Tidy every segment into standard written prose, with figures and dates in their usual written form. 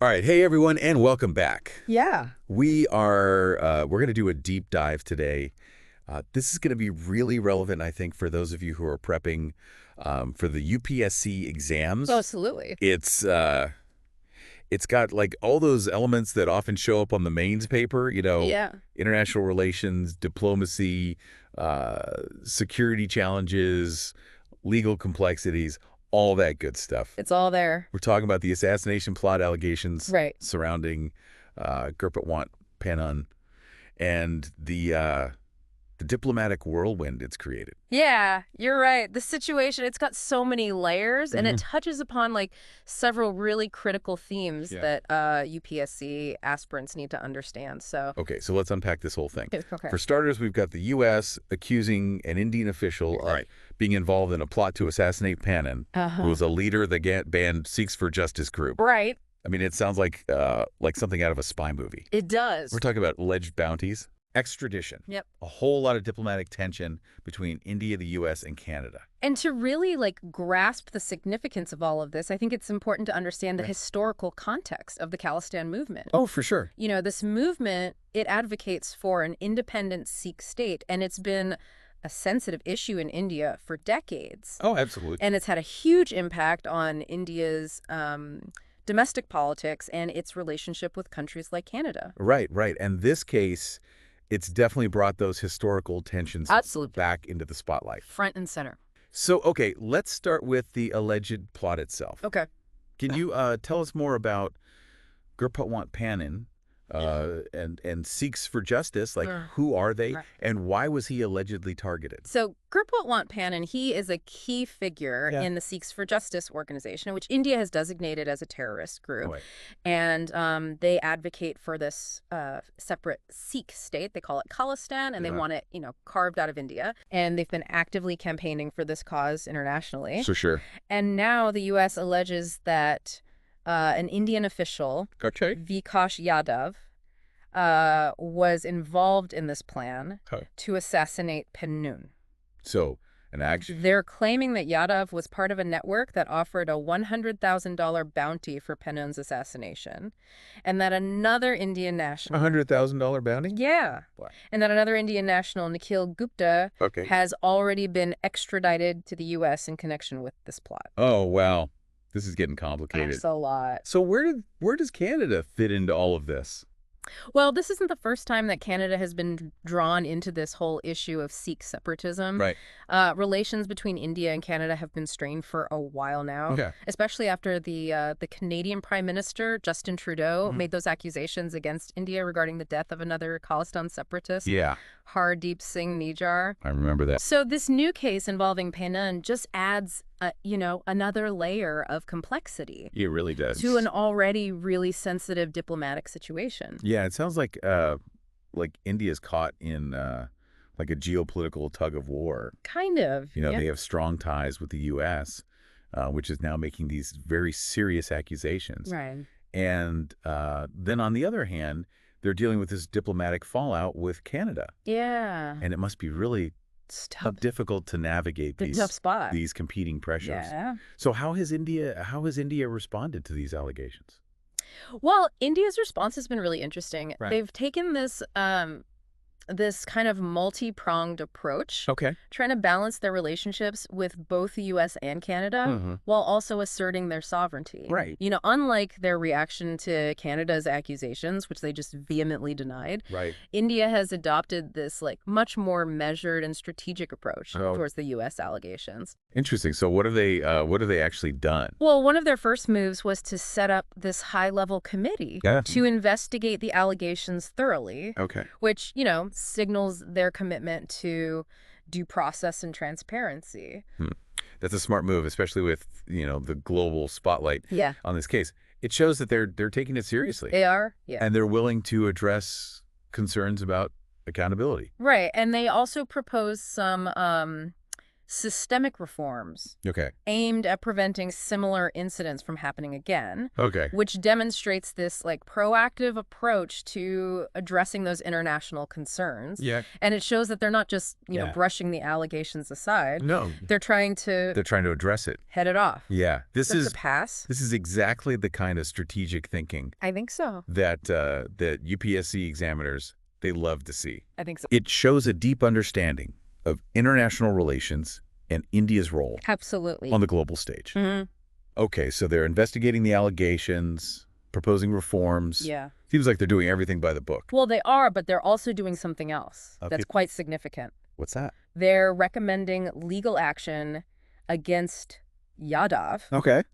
All right, hey everyone, and welcome back. Yeah. We're going to do a deep dive today. This is going to be really relevant, I think, for those of you who are prepping for the UPSC Oh, exams. absolutely. It's got like all those elements that often show up on the mains paper, Yeah. international relations, diplomacy, security challenges, legal complexities, all that good stuff. It's all there. We're talking about the assassination plot allegations Right. surrounding Gurpatwant Pannun and the diplomatic whirlwind it's created. Yeah, you're right. The situation, it's got so many layers and it touches upon several really critical themes Yeah. that UPSC aspirants need to understand. So, Okay, so let's unpack this whole thing. okay. For starters, we've got the U.S. accusing an Indian official of being involved in a plot to assassinate Pannun, who was a leader of the banned Sikhs for Justice group. Right. I mean, it sounds like something out of a spy movie. It does. We're talking about alleged bounties, extradition. Yep. A whole lot of diplomatic tension between India, the U.S., and Canada. And to really grasp the significance of all of this, I think it's important to understand the historical context of the Khalistan movement. Oh, for sure. You know, this movement, it advocates for an independent Sikh state, and it's been a sensitive issue in India for decades. Oh, absolutely. And it's had a huge impact on India's domestic politics and its relationship with countries like Canada. Right, right. And this case, it's definitely brought those historical tensions Absolutely. back into the spotlight. Front and center. So, okay, let's start with the alleged plot itself. Okay. Can you tell us more about Gurpatwant Pannun and Sikhs for Justice? Like, who are they, and why was he allegedly targeted? So Gurpatwant Singh, he is a key figure in the Sikhs for Justice organization, which India has designated as a terrorist group. Right. And they advocate for this separate Sikh state. They call it Khalistan, and they want it, carved out of India. And they've been actively campaigning for this cause internationally. For sure. And now the U.S. alleges that an Indian official, Vikash Yadav, was involved in this plan to assassinate Pannun. So, an action? They're claiming that Yadav was part of a network that offered a $100,000 bounty for Pannun's assassination, and that another Indian national... $100,000 bounty? Yeah. What? And that another Indian national, Nikhil Gupta, has already been extradited to the U.S. in connection with this plot. Oh, wow. This is getting complicated. That's a lot. So where does Canada fit into all of this? Well, this isn't the first time that Canada has been drawn into this whole issue of Sikh separatism. Right. Relations between India and Canada have been strained for a while now, especially after the Canadian Prime Minister, Justin Trudeau, made those accusations against India regarding the death of another Khalistan separatist, Hardeep Singh Nijjar. I remember that. So this new case involving Pannun just adds another layer of complexity. It really does. To an already really sensitive diplomatic situation. Yeah, it sounds like India's caught in like a geopolitical tug of war. Kind of. They have strong ties with the U.S., which is now making these very serious accusations. Right. And then on the other hand, they're dealing with this diplomatic fallout with Canada. Yeah. And it must be really difficult to navigate these competing pressures. Yeah. So how has India responded to these allegations? Well, India's response has been really interesting. Right. They've taken this this kind of multi-pronged approach, trying to balance their relationships with both the U.S. and Canada while also asserting their sovereignty. Right. Unlike their reaction to Canada's accusations, which they just vehemently denied, Right. India has adopted this much more measured and strategic approach towards the U.S. allegations. Interesting. So what have they actually done? Well, one of their first moves was to set up this high-level committee to investigate the allegations thoroughly, which, signals their commitment to due process and transparency. That's a smart move, especially with, the global spotlight on this case. It shows that they're taking it seriously. They are, And they're willing to address concerns about accountability. Right, and they also propose some systemic reforms Okay. aimed at preventing similar incidents from happening again. Okay. Which demonstrates this like proactive approach to addressing those international concerns. Yeah. And it shows that they're not just, you know, brushing the allegations aside. No. They're trying to address it. head it off. Yeah. This That's a pass. This is exactly the kind of strategic thinking I think so. that UPSC examiners, they love to see. I think so. It shows a deep understanding of international relations and India's role Absolutely. on the global stage. Mm-hmm. Okay, so they're investigating the allegations, proposing reforms. Yeah. Seems like they're doing everything by the book. Well, they are, but they're also doing something else that's quite significant. What's that? They're recommending legal action against Yadav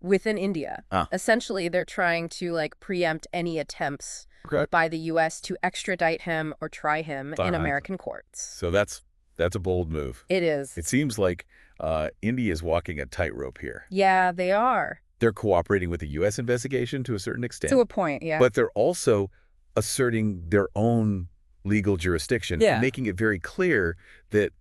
within India. Essentially, they're trying to like preempt any attempts by the U.S. to extradite him or try him in American courts. So that's a bold move. It is. It seems like India is walking a tightrope here. Yeah, they are. They're cooperating with the U.S. investigation to a certain extent. To a point, yeah. But they're also asserting their own legal jurisdiction, making it very clear that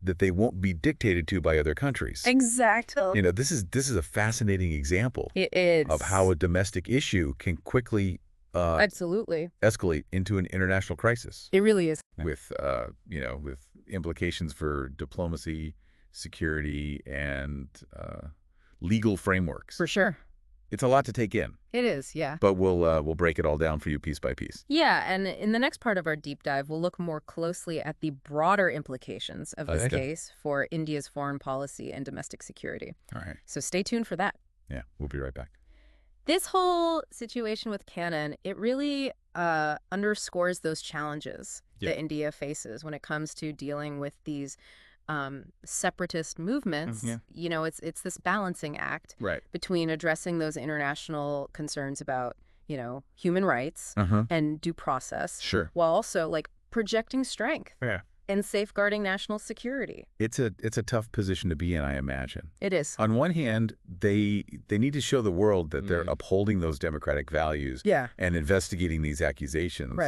that they won't be dictated to by other countries. Exactly. You know, this is a fascinating example of how a domestic issue can quickly absolutely escalate into an international crisis. It really is. With with implications for diplomacy, security, and legal frameworks. For sure. It's a lot to take in. It is, yeah. But we'll break it all down for you piece by piece. Yeah, and in the next part of our deep dive, we'll look more closely at the broader implications of this case for India's foreign policy and domestic security. All right. So stay tuned for that. Yeah, we'll be right back. This whole situation with Pannun, it really underscores those challenges that India faces when it comes to dealing with these separatist movements. You know, it's this balancing act between addressing those international concerns about, you know, human rights and due process, while also like projecting strength and safeguarding national security. It's a tough position to be in, I imagine. It is. On one hand, they need to show the world that they're upholding those democratic values and investigating these accusations,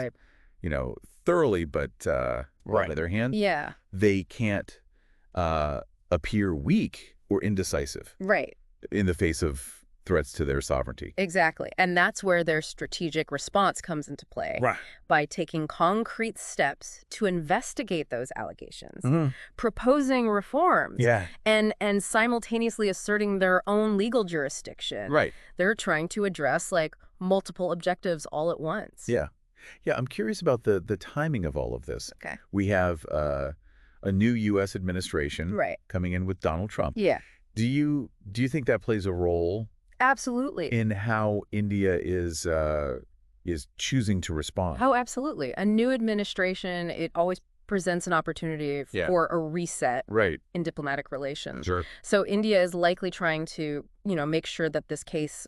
you know, thoroughly, but on the other hand, they can't appear weak or indecisive in the face of threats to their sovereignty. Exactly. And that's where their strategic response comes into play by taking concrete steps to investigate those allegations, proposing reforms, and simultaneously asserting their own legal jurisdiction. They're trying to address like multiple objectives all at once. Yeah, I'm curious about the timing of all of this. We have a new U.S. administration coming in with Donald Trump. Do you think that plays a role? Absolutely. In how India is choosing to respond? Oh, absolutely. A new administration, it always presents an opportunity for a reset in diplomatic relations. So India is likely trying to, you know, make sure that this case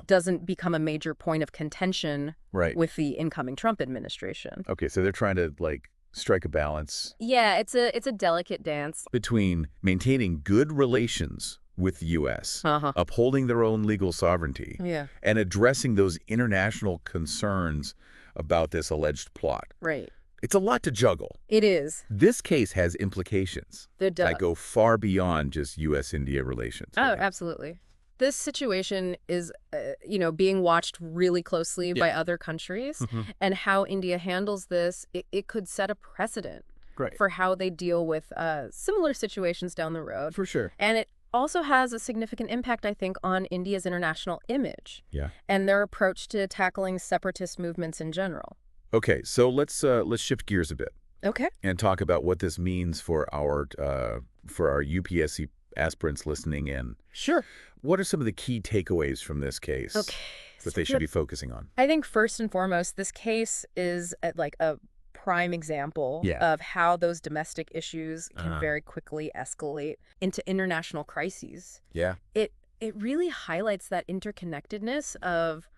doesn't become a major point of contention with the incoming Trump administration. Okay, so they're trying to like strike a balance. Yeah, it's a delicate dance between maintaining good relations with the U.S., upholding their own legal sovereignty, and addressing those international concerns about this alleged plot. It's a lot to juggle. It is. This case has implications that go far beyond just U.S.-India relations. Oh, absolutely. This situation is, you know, being watched really closely by other countries, and how India handles this, it could set a precedent for how they deal with similar situations down the road. For sure. And it also has a significant impact, I think, on India's international image and their approach to tackling separatist movements in general. Okay, so let's shift gears a bit. Okay. And talk about what this means for our UPSC aspirants listening in. Sure. What are some of the key takeaways from this case that they should be focusing on? I think first and foremost, this case is like a prime example of how those domestic issues can very quickly escalate into international crises. It really highlights that interconnectedness of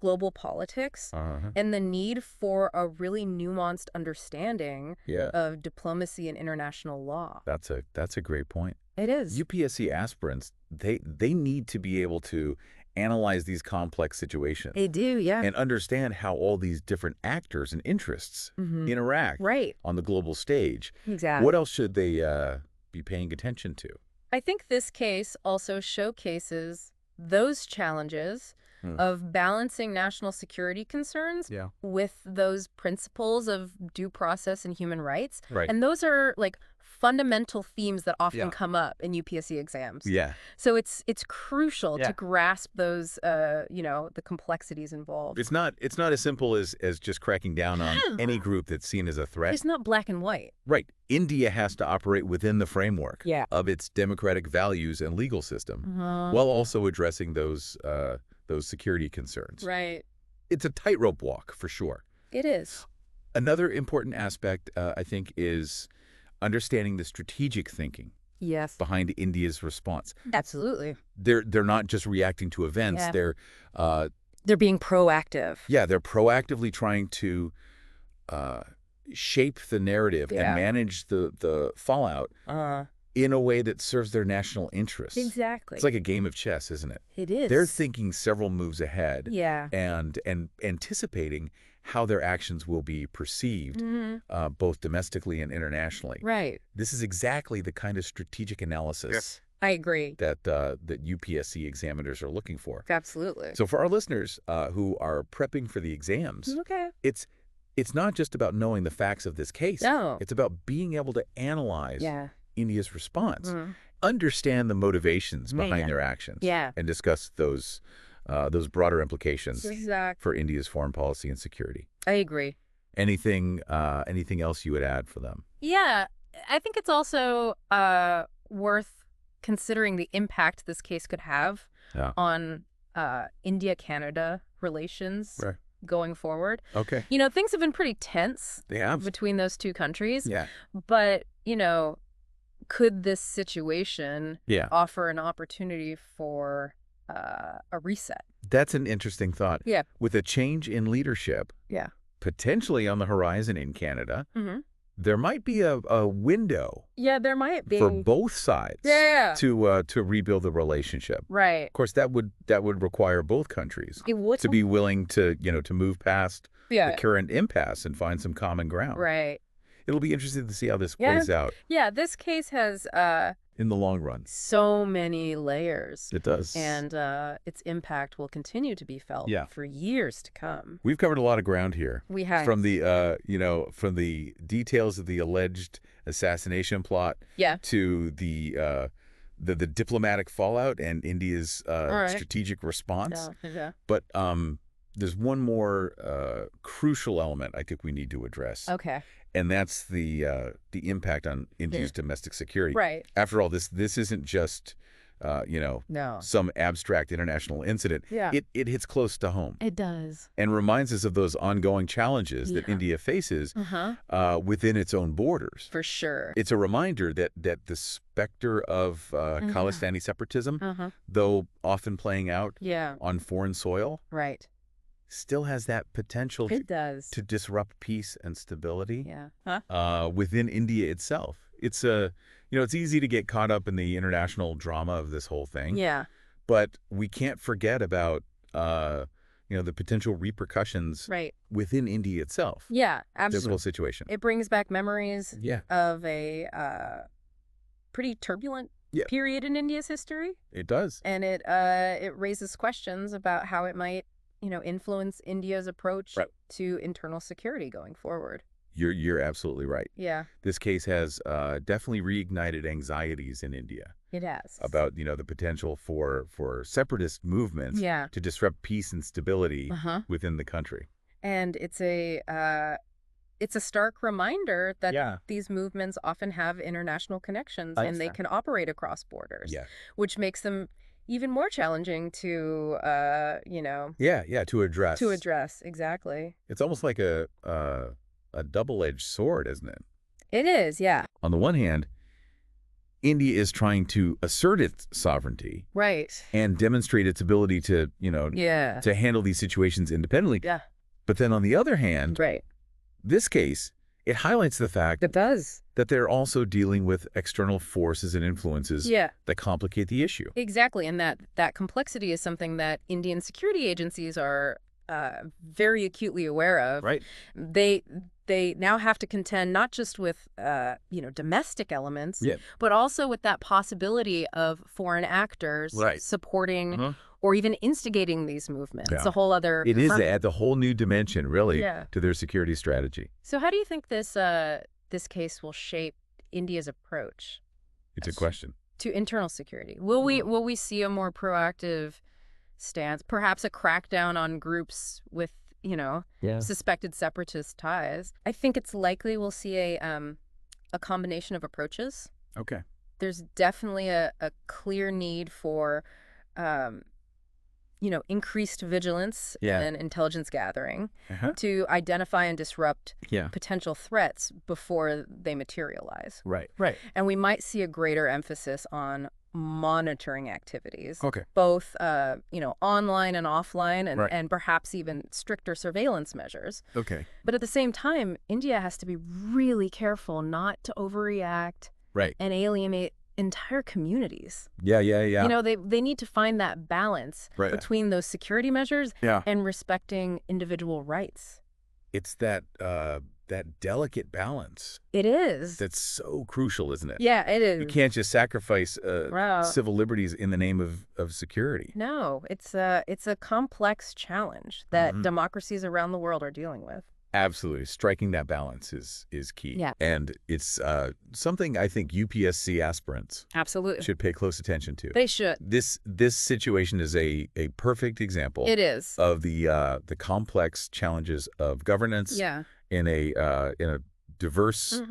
global politics and the need for a really nuanced understanding of diplomacy and international law. That's a great point. It is. UPSC aspirants, they need to be able to analyze these complex situations. They do, and understand how all these different actors and interests interact on the global stage. Exactly. What else should they be paying attention to? I think this case also showcases those challenges of balancing national security concerns with those principles of due process and human rights. Right. And those are like fundamental themes that often come up in UPSC exams. Yeah. So it's crucial to grasp those, the complexities involved. It's not as simple as just cracking down on any group that's seen as a threat. It's not black and white. Right. India has to operate within the framework of its democratic values and legal system while also addressing those security concerns. Right. It's a tightrope walk for sure. It is. Another important aspect, I think, is understanding the strategic thinking behind India's response. Absolutely. They're not just reacting to events. They're being proactive. Yeah, they're proactively trying to shape the narrative and manage the fallout in a way that serves their national interests. Exactly. It's like a game of chess, isn't it? It is. They're thinking several moves ahead and anticipating how their actions will be perceived, both domestically and internationally. Right. This is exactly the kind of strategic analysis I agree. that UPSC examiners are looking for. Absolutely. So for our listeners who are prepping for the exams, it's not just about knowing the facts of this case. No. It's about being able to analyze India's response, understand the motivations behind their actions, and discuss those broader implications for India's foreign policy and security. I agree. Anything else you would add for them? Yeah, I think it's also worth considering the impact this case could have on India-Canada relations going forward. Okay. Things have been pretty tense between those two countries. Yeah. But, could this situation offer an opportunity for a reset? That's an interesting thought. Yeah. With a change in leadership potentially on the horizon in Canada, there might be a window. Yeah, there might be. For both sides to rebuild the relationship. Right. Of course, that would require both countries to be willing to move past the current impasse and find some common ground. Right. It'll be interesting to see how this plays out. Yeah, this case has in the long run so many layers. It does. And its impact will continue to be felt for years to come. We've covered a lot of ground here. We have. From the details of the alleged assassination plot to the diplomatic fallout and India's strategic response. But there's one more crucial element I think we need to address. Okay. And that's the impact on India's domestic security. Right. After all, this isn't just some abstract international incident. Yeah. It hits close to home. It does. And reminds us of those ongoing challenges that India faces within its own borders. For sure. It's a reminder that the specter of Khalistani separatism, though often playing out on foreign soil, still has that potential to disrupt peace and stability within India itself. It's it's easy to get caught up in the international drama of this whole thing. Yeah. But we can't forget about the potential repercussions within India itself. Yeah, absolutely. This whole situation. It brings back memories of a pretty turbulent period in India's history. It does. And it raises questions about how it might influence India's approach to internal security going forward. You're absolutely right. Yeah. This case has definitely reignited anxieties in India. It has. About, the potential for separatist movements to disrupt peace and stability within the country. And it's a stark reminder that these movements often have international connections and they can operate across borders, which makes them even more challenging to, to address. To address, exactly. It's almost like a double-edged sword, isn't it? It is, yeah. On the one hand, India is trying to assert its sovereignty. Right. And demonstrate its ability to, to handle these situations independently. Yeah. But then on the other hand, this case, it highlights the fact that they're also dealing with external forces and influences that complicate the issue. Exactly. And that complexity is something that Indian security agencies are very acutely aware of. Right. they now have to contend not just with, domestic elements, but also with that possibility of foreign actors supporting or even instigating these movements. It's a whole other... It is adds a whole new dimension, really, to their security strategy. So how do you think this case will shape India's approach? It's a question. To internal security. Will we see a more proactive stance, perhaps a crackdown on groups with suspected separatist ties? I think it's likely we'll see a combination of approaches. Okay. There's definitely a clear need for, increased vigilance and intelligence gathering to identify and disrupt potential threats before they materialize. Right. And we might see a greater emphasis on monitoring activities, both online and offline, and perhaps even stricter surveillance measures. But at the same time, India has to be really careful not to overreact and alienate entire communities. They need to find that balance between those security measures and respecting individual rights. It's that delicate balance. It is. That's so crucial, isn't it? Yeah, it is. You can't just sacrifice civil liberties in the name of security. No, it's a complex challenge that democracies around the world are dealing with. Absolutely. Striking that balance is key. Yeah. And it's something I think UPSC aspirants should pay close attention to. They should. This situation is a perfect example. It is. Of the complex challenges of governance in a diverse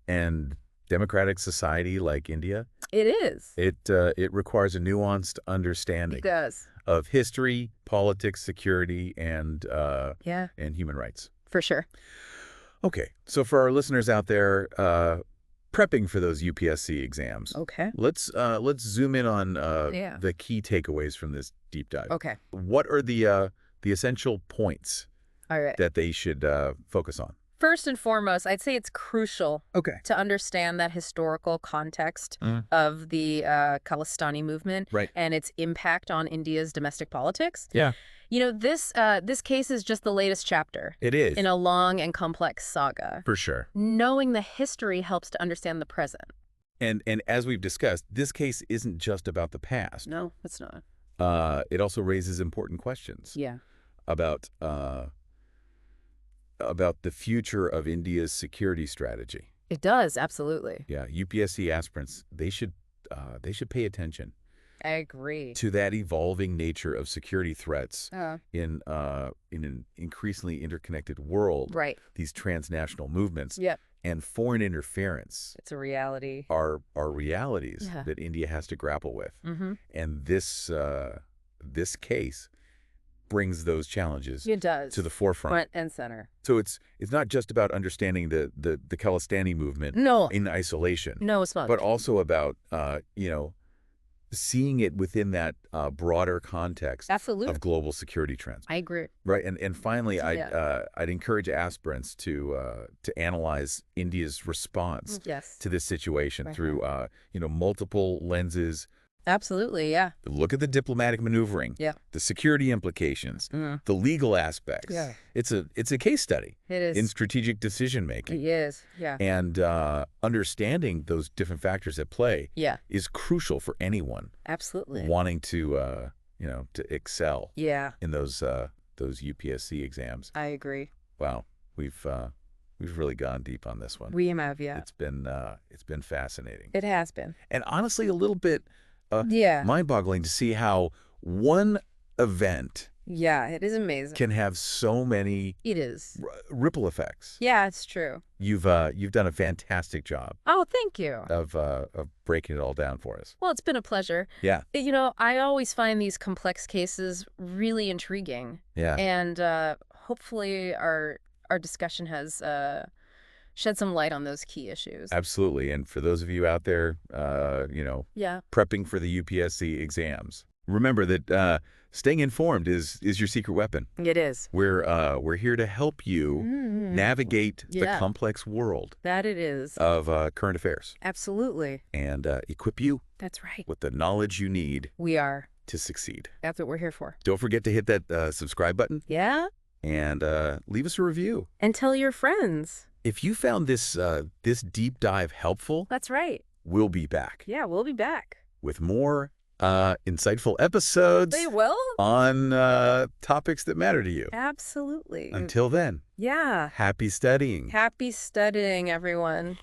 and democratic society like India. It is. It requires a nuanced understanding. It does. Of history, politics, security, and human rights. For sure. Okay, so for our listeners out there prepping for those UPSC exams, let's zoom in on the key takeaways from this deep dive. Okay. What are the essential points that they should focus on? First and foremost, I'd say it's crucial to understand that historical context of the Khalistani movement and its impact on India's domestic politics. Yeah. This case is just the latest chapter. It is. In a long and complex saga. For sure. Knowing the history helps to understand the present. And as we've discussed, this case isn't just about the past. No, it's not. It also raises important questions. Yeah. About the future of India's security strategy. It does, absolutely. Yeah, UPSC aspirants, they should pay attention. I agree. To that evolving nature of security threats in an increasingly interconnected world. Right. These transnational movements. Yep. And foreign interference. It's a reality. Are realities that India has to grapple with. And this case brings those challenges to the forefront. Front and center. So it's not just about understanding the Khalistani movement in isolation. No, it's not. But also about seeing it within that broader context of global security trends. I agree. Right. And finally, I'd encourage aspirants to analyze India's response to this situation through multiple lenses. Absolutely, yeah. Look at the diplomatic maneuvering, the security implications, the legal aspects. Yeah. It's a case study. It is. In strategic decision making. It is, yeah. And understanding those different factors at play is crucial for anyone. Absolutely. Wanting to to excel in those UPSC exams. I agree. Wow. We've really gone deep on this one. We have, yeah. It's been fascinating. It has been. And honestly, a little bit mind-boggling to see how one event it is amazing. Can have so many ripple effects. Yeah, it's true. You've done a fantastic job. Oh, thank you. Of breaking it all down for us. Well, it's been a pleasure. Yeah. I always find these complex cases really intriguing. Yeah. And hopefully our discussion has shed some light on those key issues. Absolutely. And for those of you out there, prepping for the UPSC exams, remember that staying informed is your secret weapon. It is. We're here to help you navigate the complex world. That it is. Of current affairs. Absolutely. And equip you. That's right. With the knowledge you need. We are. To succeed. That's what we're here for. Don't forget to hit that subscribe button. Yeah. and leave us a review. And tell your friends. If you found this this deep dive helpful, that's right. We'll be back. Yeah, we'll be back. With more insightful episodes. They will? On topics that matter to you. Absolutely. Until then. Yeah. Happy studying. Happy studying, everyone.